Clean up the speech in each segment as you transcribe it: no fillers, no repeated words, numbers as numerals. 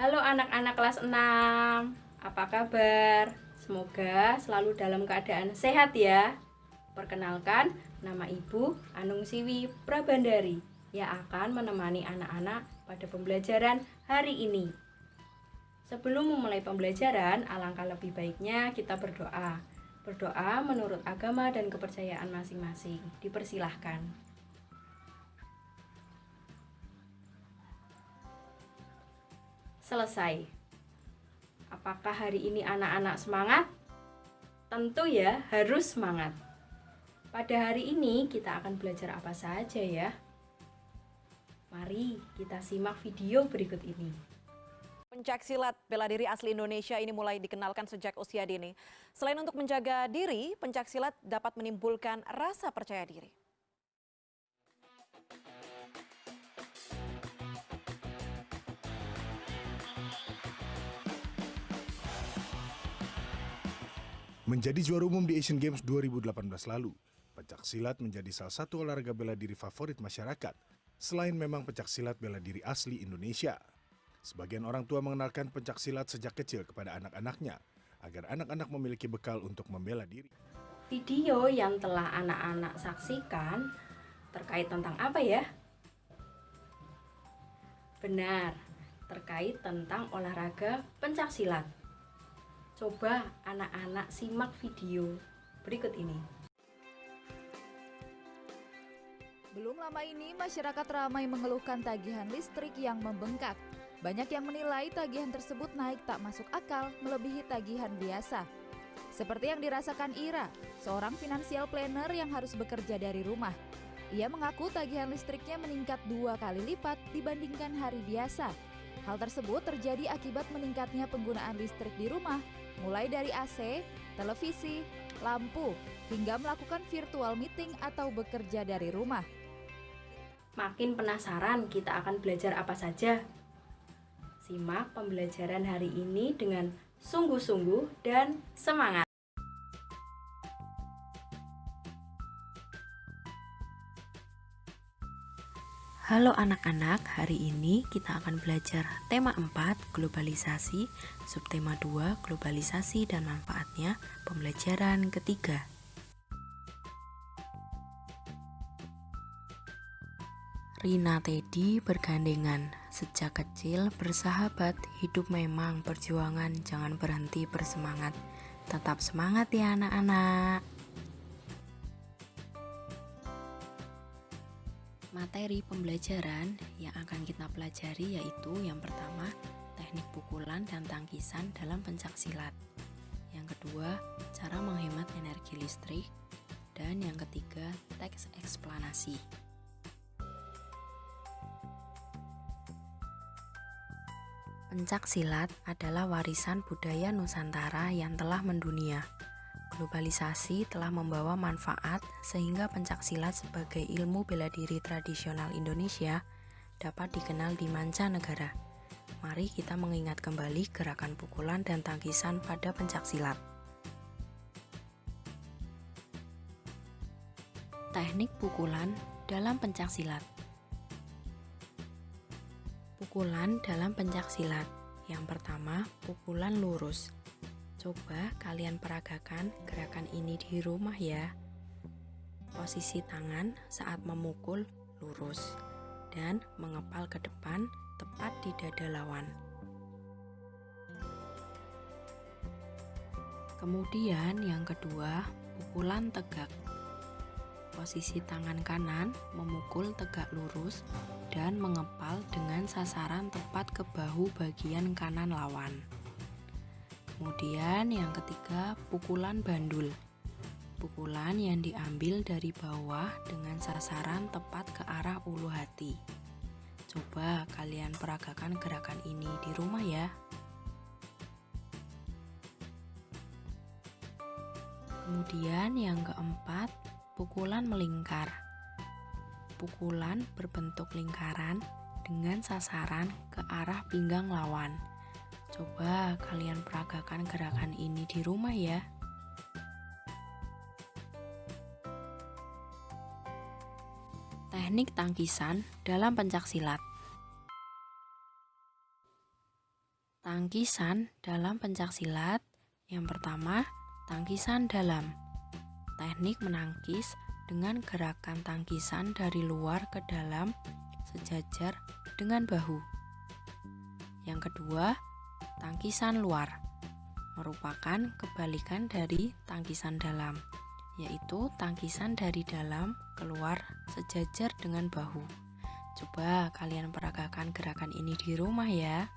Halo anak-anak kelas 6, apa kabar? Semoga selalu dalam keadaan sehat ya. Perkenalkan, nama Ibu Anungsiwi Prabandari yang akan menemani anak-anak pada pembelajaran hari ini. Sebelum memulai pembelajaran, alangkah lebih baiknya kita berdoa. Berdoa menurut agama dan kepercayaan masing-masing. Dipersilahkan. Selesai. Apakah hari ini anak-anak semangat? Tentu ya, harus semangat. Pada hari ini kita akan belajar apa saja ya? Mari kita simak video berikut ini. Pencaksilat bela diri asli Indonesia ini mulai dikenalkan sejak usia dini. Selain untuk menjaga diri, pencaksilat dapat menimbulkan rasa percaya diri. Menjadi juara umum di Asian Games 2018 lalu, pencaksilat menjadi salah satu olahraga bela diri favorit masyarakat, selain memang pencaksilat bela diri asli Indonesia. Sebagian orang tua mengenalkan pencaksilat sejak kecil kepada anak-anaknya, agar anak-anak memiliki bekal untuk membela diri. Video yang telah anak-anak saksikan terkait tentang apa ya? Benar, terkait tentang olahraga pencaksilat. Coba anak-anak simak video berikut ini. Belum lama ini, masyarakat ramai mengeluhkan tagihan listrik yang membengkak. Banyak yang menilai tagihan tersebut naik tak masuk akal melebihi tagihan biasa. Seperti yang dirasakan Ira, seorang financial planner yang harus bekerja dari rumah. Ia mengaku tagihan listriknya meningkat 2 kali lipat dibandingkan hari biasa. Hal tersebut terjadi akibat meningkatnya penggunaan listrik di rumah, mulai dari AC, televisi, lampu, hingga melakukan virtual meeting atau bekerja dari rumah. Makin penasaran kita akan belajar apa saja? Simak pembelajaran hari ini dengan sungguh-sungguh dan semangat. Halo anak-anak, hari ini kita akan belajar tema 4, globalisasi, subtema 2, globalisasi dan manfaatnya, pembelajaran ketiga. Rina Teddy bergandengan, sejak kecil bersahabat, hidup memang perjuangan, jangan berhenti bersemangat. Tetap semangat ya anak-anak. Materi pembelajaran yang akan kita pelajari yaitu yang pertama, teknik pukulan dan tangkisan dalam pencaksilat. Yang kedua, cara menghemat energi listrik. Dan yang ketiga, teks eksplanasi. Pencaksilat adalah warisan budaya Nusantara yang telah mendunia. Globalisasi telah membawa manfaat sehingga pencaksilat sebagai ilmu bela diri tradisional Indonesia dapat dikenal di mancanegara. Mari kita mengingat kembali gerakan pukulan dan tangkisan pada pencaksilat. Teknik pukulan dalam pencaksilat. Pukulan dalam pencaksilat. Yang pertama, pukulan lurus. Coba kalian peragakan gerakan ini di rumah ya. Posisi tangan saat memukul lurus dan mengepal ke depan tepat di dada lawan. Kemudian yang kedua, pukulan tegak. Posisi tangan kanan memukul tegak lurus dan mengepal dengan sasaran tepat ke bahu bagian kanan lawan. Kemudian yang ketiga, pukulan bandul. Pukulan yang diambil dari bawah dengan sasaran tepat ke arah ulu hati. Coba kalian peragakan gerakan ini di rumah ya. Kemudian yang keempat, pukulan melingkar. Pukulan berbentuk lingkaran dengan sasaran ke arah pinggang lawan. Coba kalian peragakan gerakan ini di rumah ya. Teknik tangkisan dalam pencaksilat. Tangkisan dalam pencaksilat. Yang pertama, tangkisan dalam. Teknik menangkis dengan gerakan tangkisan dari luar ke dalam sejajar dengan bahu. Yang kedua, tangkisan luar. Merupakan kebalikan dari tangkisan dalam, yaitu tangkisan dari dalam keluar sejajar dengan bahu. Coba kalian peragakan gerakan ini di rumah ya.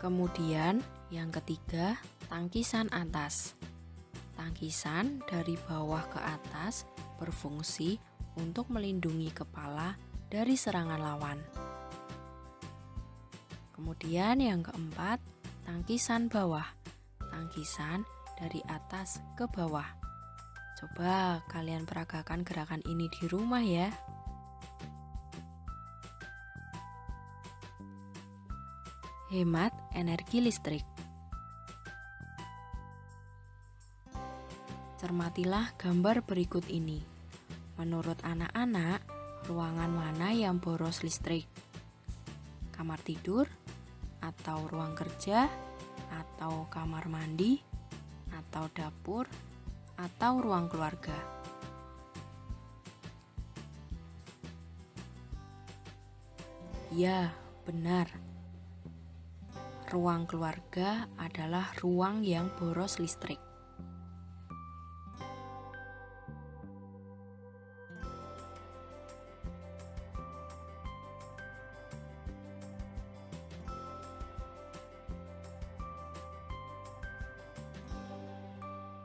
Kemudian yang ketiga, tangkisan atas. Tangkisan dari bawah ke atas berfungsi untuk melindungi kepala dari serangan lawan. Kemudian yang keempat, tangkisan bawah. Tangkisan dari atas ke bawah. Coba kalian peragakan gerakan ini di rumah ya. Hemat energi listrik. Cermatilah gambar berikut ini. Menurut anak-anak, ruangan mana yang boros listrik? Kamar tidur, atau ruang kerja, atau kamar mandi, atau dapur, atau ruang keluarga? Ya, benar. Ruang keluarga adalah ruang yang boros listrik.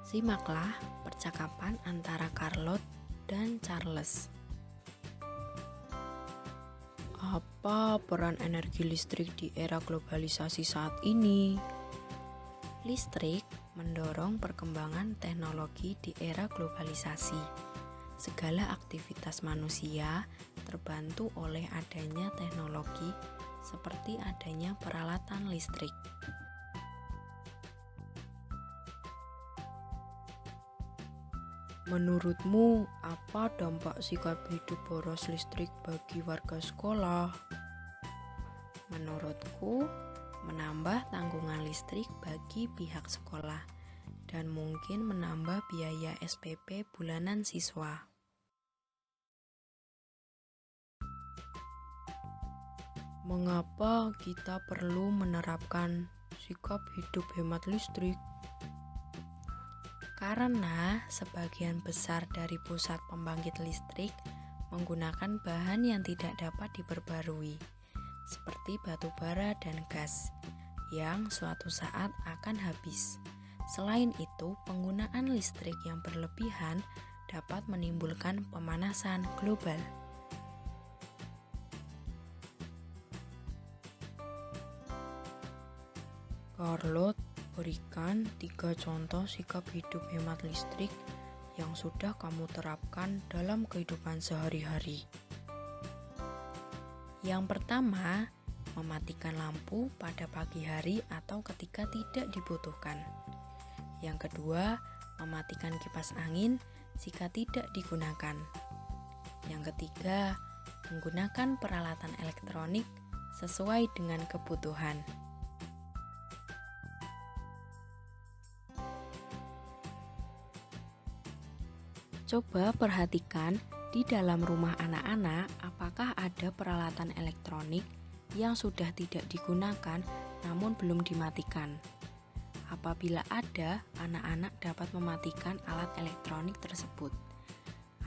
Simaklah percakapan antara Charlotte dan Charles. Apa peran energi listrik di era globalisasi saat ini? Listrik mendorong perkembangan teknologi di era globalisasi. Segala aktivitas manusia terbantu oleh adanya teknologi seperti adanya peralatan listrik. Menurutmu, apa dampak sikap hidup boros listrik bagi warga sekolah? Menurutku, menambah tanggungan listrik bagi pihak sekolah dan mungkin menambah biaya SPP bulanan siswa. Mengapa kita perlu menerapkan sikap hidup hemat listrik? Karena sebagian besar dari pusat pembangkit listrik menggunakan bahan yang tidak dapat diperbarui, seperti batu bara dan gas, yang suatu saat akan habis. Selain itu, penggunaan listrik yang berlebihan dapat menimbulkan pemanasan global. Charlotte, berikan 3 contoh sikap hidup hemat listrik yang sudah kamu terapkan dalam kehidupan sehari-hari. Yang pertama, mematikan lampu pada pagi hari atau ketika tidak dibutuhkan. Yang kedua, mematikan kipas angin jika tidak digunakan. Yang ketiga, menggunakan peralatan elektronik sesuai dengan kebutuhan. Coba perhatikan di dalam rumah anak-anak apakah ada peralatan elektronik yang sudah tidak digunakan namun belum dimatikan. Apabila ada, anak-anak dapat mematikan alat elektronik tersebut.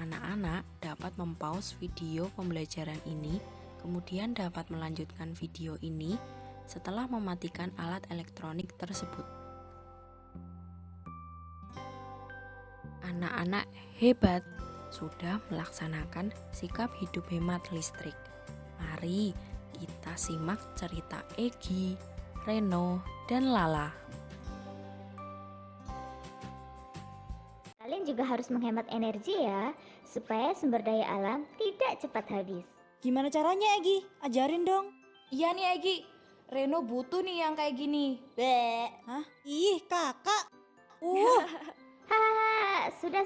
Anak-anak dapat mempause video pembelajaran ini, kemudian dapat melanjutkan video ini setelah mematikan alat elektronik tersebut. Anak-anak hebat sudah melaksanakan sikap hidup hemat listrik. Mari kita simak cerita Egi, Reno, dan Lala. Kalian juga harus menghemat energi ya, supaya sumber daya alam tidak cepat habis. Gimana caranya, Egi? Ajarin dong. Iya nih Egi, Reno butuh nih yang kayak gini. Bleh. Hah? Ih, kakak. Hahaha, sudah.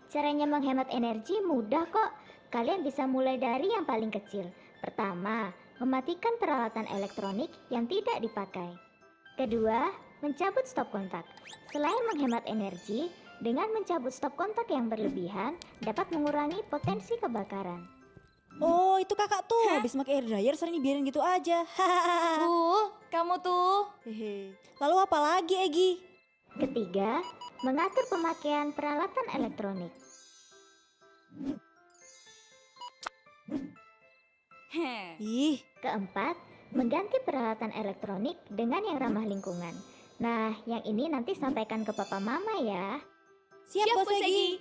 Caranya menghemat energi mudah kok. Kalian bisa mulai dari yang paling kecil. Pertama, mematikan peralatan elektronik yang tidak dipakai. Kedua, mencabut stop kontak. Selain menghemat energi, dengan mencabut stop kontak yang berlebihan dapat mengurangi potensi kebakaran. Oh, itu kakak tuh habis pakai air dryer sering dibiarin gitu aja. Hahaha. Kamu tuh. Hehe. Lalu apa lagi, Egi? Ketiga, mengatur pemakaian peralatan elektronik. Ih, Keempat, mengganti peralatan elektronik dengan yang ramah lingkungan. Nah, yang ini nanti sampaikan ke papa mama ya. siap Bos Egi.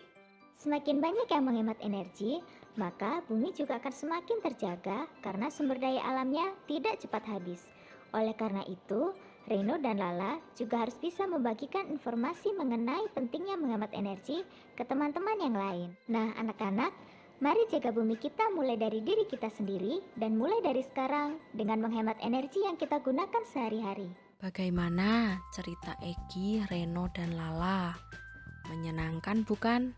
Semakin banyak yang menghemat energi, maka bumi juga akan semakin terjaga karena sumber daya alamnya tidak cepat habis. Oleh karena itu, Reno dan Lala juga harus bisa membagikan informasi mengenai pentingnya menghemat energi ke teman-teman yang lain. Nah, anak-anak, mari jaga bumi kita mulai dari diri kita sendiri dan mulai dari sekarang dengan menghemat energi yang kita gunakan sehari-hari. Bagaimana cerita Egi, Reno, dan Lala? Menyenangkan bukan?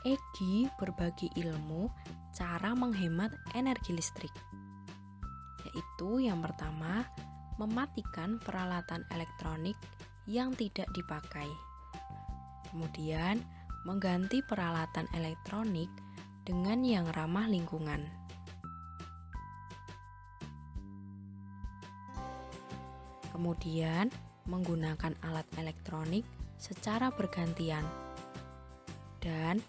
Egi berbagi ilmu cara menghemat energi listrik. Yaitu yang pertama, mematikan peralatan elektronik yang tidak dipakai. Kemudian, mengganti peralatan elektronik dengan yang ramah lingkungan. Kemudian, menggunakan alat elektronik secara bergantian dan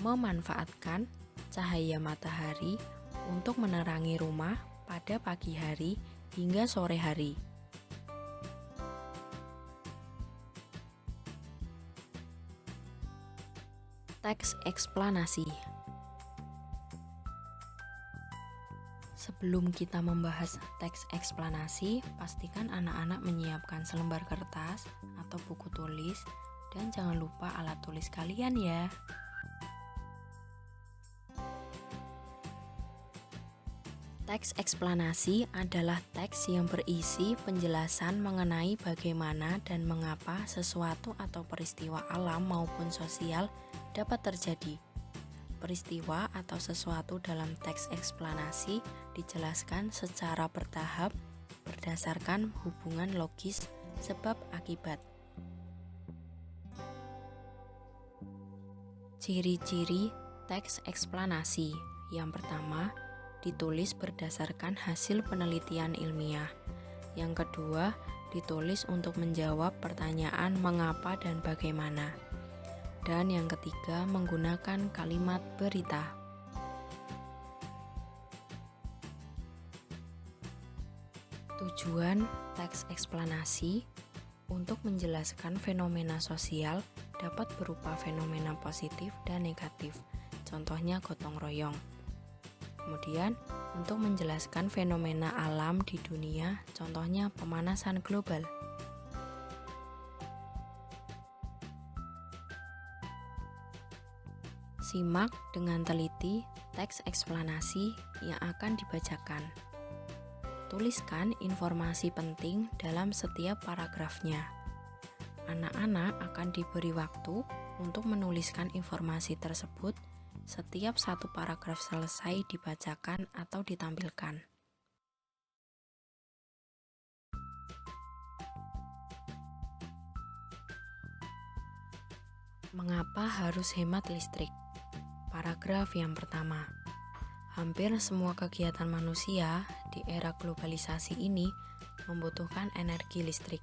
memanfaatkan cahaya matahari untuk menerangi rumah pada pagi hari hingga sore hari. Teks eksplanasi. Sebelum kita membahas teks eksplanasi, pastikan anak-anak menyiapkan selembar kertas atau buku tulis dan jangan lupa alat tulis kalian ya. Teks eksplanasi adalah teks yang berisi penjelasan mengenai bagaimana dan mengapa sesuatu atau peristiwa alam maupun sosial dapat terjadi. Peristiwa atau sesuatu dalam teks eksplanasi dijelaskan secara bertahap berdasarkan hubungan logis sebab akibat. Ciri-ciri teks eksplanasi. Yang pertama, ditulis berdasarkan hasil penelitian ilmiah. Yang kedua, ditulis untuk menjawab pertanyaan mengapa dan bagaimana. Dan yang ketiga, menggunakan kalimat berita. Tujuan teks eksplanasi untuk menjelaskan fenomena sosial dapat berupa fenomena positif dan negatif, contohnya gotong royong. Kemudian, untuk menjelaskan fenomena alam di dunia, contohnya pemanasan global. Simak dengan teliti teks eksplanasi yang akan dibacakan. Tuliskan informasi penting dalam setiap paragrafnya. Anak-anak akan diberi waktu untuk menuliskan informasi tersebut setiap satu paragraf selesai dibacakan atau ditampilkan. Mengapa harus hemat listrik? Paragraf yang pertama. Hampir semua kegiatan manusia di era globalisasi ini membutuhkan energi listrik,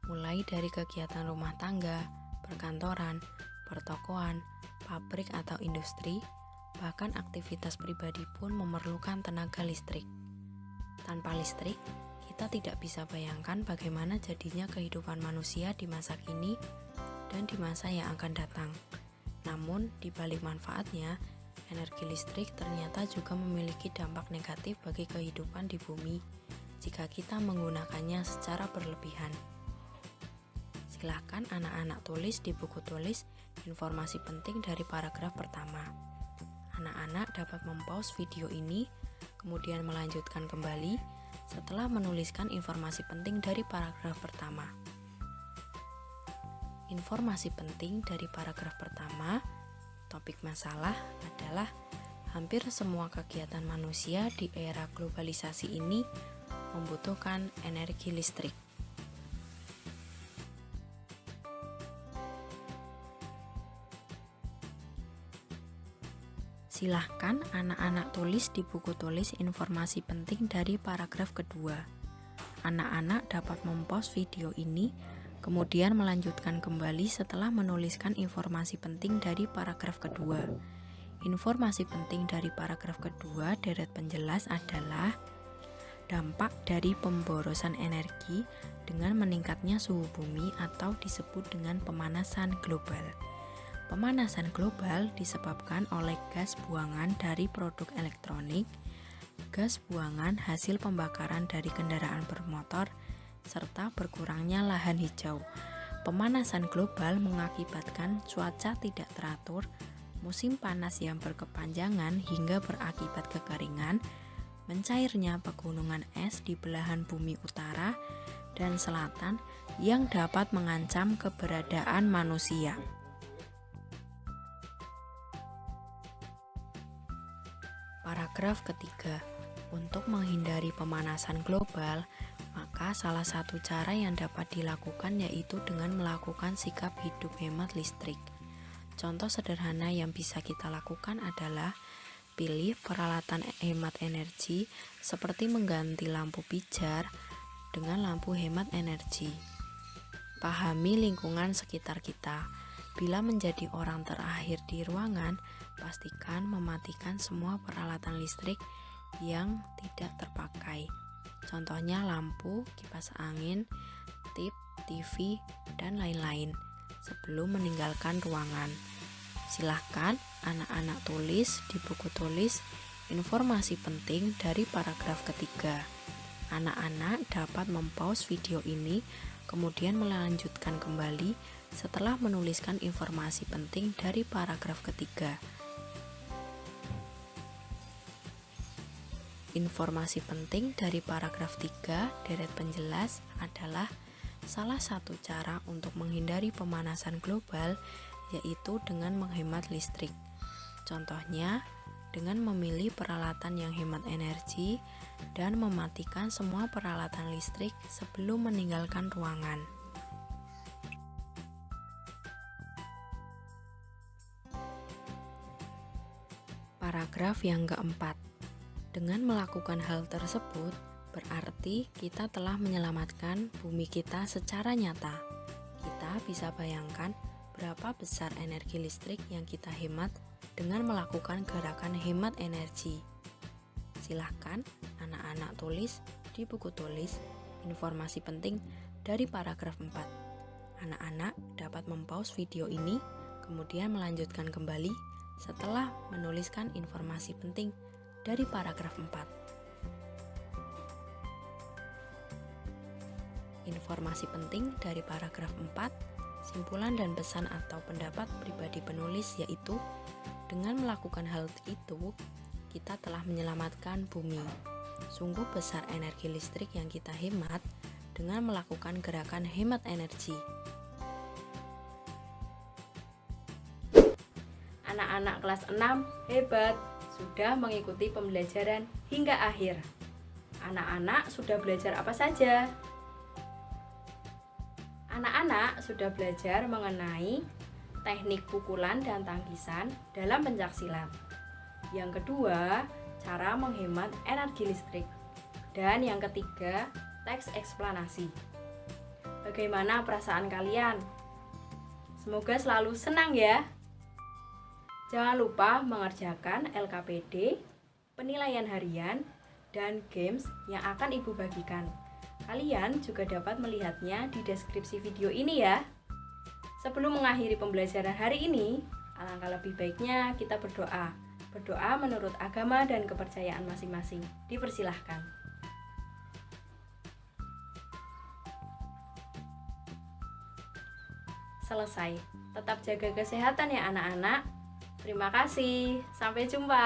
mulai dari kegiatan rumah tangga, perkantoran, pertokoan, pabrik atau industri, bahkan aktivitas pribadi pun memerlukan tenaga listrik. Tanpa listrik, kita tidak bisa bayangkan bagaimana jadinya kehidupan manusia di masa kini dan di masa yang akan datang. Namun, di balik manfaatnya, energi listrik ternyata juga memiliki dampak negatif bagi kehidupan di bumi jika kita menggunakannya secara berlebihan. Silahkan anak-anak tulis di buku tulis informasi penting dari paragraf pertama. Anak-anak dapat mempause video ini, kemudian melanjutkan kembali setelah menuliskan informasi penting dari paragraf pertama. Informasi penting dari paragraf pertama, topik masalah adalah Hampir semua kegiatan manusia di era globalisasi ini membutuhkan energi listrik. Silahkan anak-anak tulis di buku tulis informasi penting dari paragraf kedua. Anak-anak dapat mempost video ini, kemudian melanjutkan kembali setelah menuliskan informasi penting dari paragraf kedua. Informasi penting dari paragraf kedua deret penjelas adalah dampak dari pemborosan energi dengan meningkatnya suhu bumi atau disebut dengan pemanasan global. Pemanasan global disebabkan oleh gas buangan dari produk elektronik, gas buangan hasil pembakaran dari kendaraan bermotor, serta berkurangnya lahan hijau. Pemanasan global mengakibatkan cuaca tidak teratur, musim panas yang berkepanjangan hingga berakibat kekeringan, mencairnya pegunungan es di belahan bumi utara dan selatan yang dapat mengancam keberadaan manusia. Paragraf ketiga, untuk menghindari pemanasan global, maka salah satu cara yang dapat dilakukan yaitu dengan melakukan sikap hidup hemat listrik. Contoh sederhana yang bisa kita lakukan adalah pilih peralatan hemat energi seperti mengganti lampu pijar dengan lampu hemat energi. Pahami lingkungan sekitar kita. Bila menjadi orang terakhir di ruangan, pastikan mematikan semua peralatan listrik yang tidak terpakai. Contohnya lampu, kipas angin, tip, TV, dan lain-lain sebelum meninggalkan ruangan. Silahkan anak-anak tulis di buku tulis informasi penting dari paragraf ketiga. Anak-anak dapat mempause video ini, kemudian melanjutkan kembali setelah menuliskan informasi penting dari paragraf ketiga. Informasi penting dari paragraf 3 deret penjelas adalah salah satu cara untuk menghindari pemanasan global, yaitu dengan menghemat listrik. Contohnya, dengan memilih peralatan yang hemat energi dan mematikan semua peralatan listrik sebelum meninggalkan ruangan. Paragraf yang keempat. Dengan melakukan hal tersebut, berarti kita telah menyelamatkan bumi kita secara nyata. Kita bisa bayangkan berapa besar energi listrik yang kita hemat dengan melakukan gerakan hemat energi. Silahkan anak-anak tulis di buku tulis informasi penting dari paragraf 4. Anak-anak dapat mempause video ini, kemudian melanjutkan kembali setelah menuliskan informasi penting dari paragraf 4. Informasi penting dari paragraf 4, simpulan dan pesan atau pendapat pribadi penulis yaitu, dengan melakukan hal itu, kita telah menyelamatkan bumi. Sungguh besar energi listrik yang kita hemat dengan melakukan gerakan hemat energi. Anak-anak kelas 6 hebat, sudah mengikuti pembelajaran hingga akhir. Anak-anak sudah belajar apa saja? Anak-anak sudah belajar mengenai teknik pukulan dan tangkisan dalam pencaksilat. Yang kedua, cara menghemat energi listrik. Dan yang ketiga, teks eksplanasi. Bagaimana perasaan kalian? Semoga selalu senang ya. Jangan lupa mengerjakan LKPD, penilaian harian, dan games yang akan Ibu bagikan. Kalian juga dapat melihatnya di deskripsi video ini ya. Sebelum mengakhiri pembelajaran hari ini, alangkah lebih baiknya kita berdoa. Berdoa menurut agama dan kepercayaan masing-masing. Dipersilahkan. Selesai. Tetap jaga kesehatan ya anak-anak. Terima kasih. Sampai jumpa.